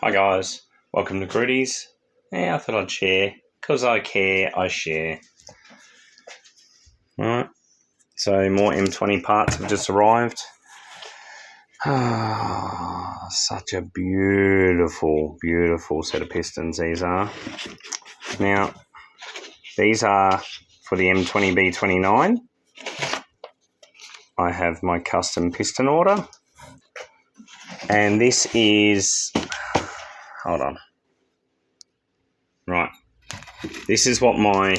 Hi guys, welcome to Gritties. Yeah, I thought I'd share, because I care, I share. Alright, so more M20 parts have just arrived. Such a beautiful, beautiful set of pistons these are. Now, these are for the m20b29. I have my custom piston order. And this is, hold on. Right, this is what my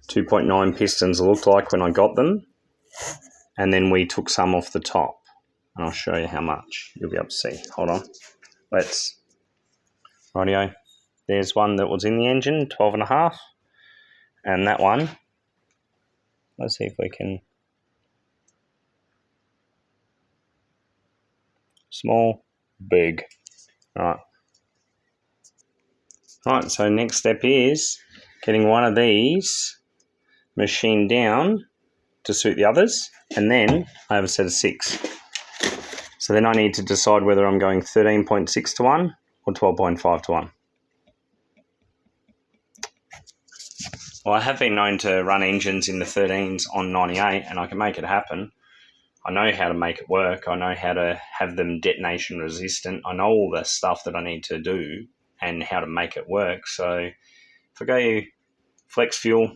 2.9 pistons looked like when I got them. And then we took some off the top. And I'll show you how much. You'll be able to see. Hold on. Rightio. There's one that was in the engine, 12.5. And that one, let's see if we can. Small, big. Alright. Alright, so next step is getting one of these machined down to suit the others. And then I have a set of 6. So then I need to decide whether I'm going 13.6 to 1 or 12.5 to 1. Well, I have been known to run engines in the 13s on 98 and I can make it happen. I know how to make it work. I know how to have them detonation resistant. I know all the stuff that I need to do and how to make it work. So if I go flex fuel,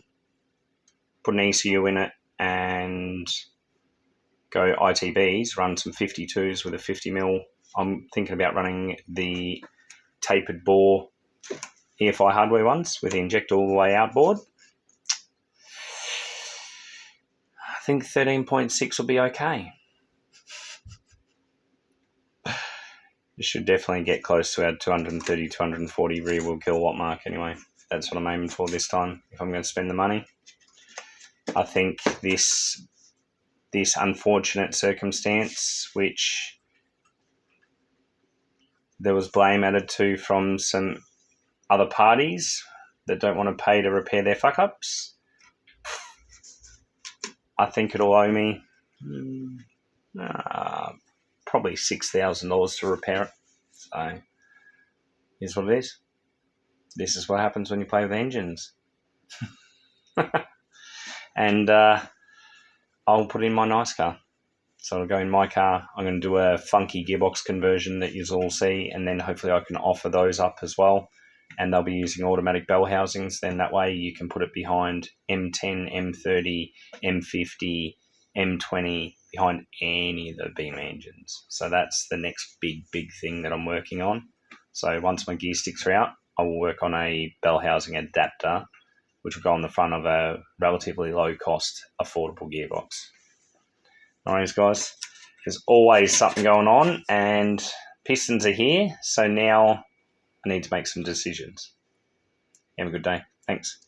put an ECU in it and go ITBs, run some 52s with a 50mm. I'm thinking about running the tapered bore EFI hardware ones with the inject all the way out board. I think 13.6 will be okay. You should definitely get close to our 230, 240 rear wheel kilowatt mark anyway. That's what I'm aiming for this time if I'm going to spend the money. I think this unfortunate circumstance, which there was blame added to from some other parties that don't want to pay to repair their fuck-ups, I think it'll owe me probably $6,000 to repair it. So here's what it is. This is what happens when you play with engines. And I'll put it in my nice car. So I'll go in my car. I'm going to do a funky gearbox conversion that you'll all see, and then hopefully I can offer those up as well. And they'll be using automatic bell housings. Then that way you can put it behind M10, M30, M50, M20, behind any of the Beam engines. So that's the next big thing that I'm working on. So once my gear sticks are out, I will work on a bell housing adapter, which will go on the front of a relatively low-cost, affordable gearbox. Alright, guys, there's always something going on, and pistons are here, so now I need to make some decisions. Have a good day. Thanks.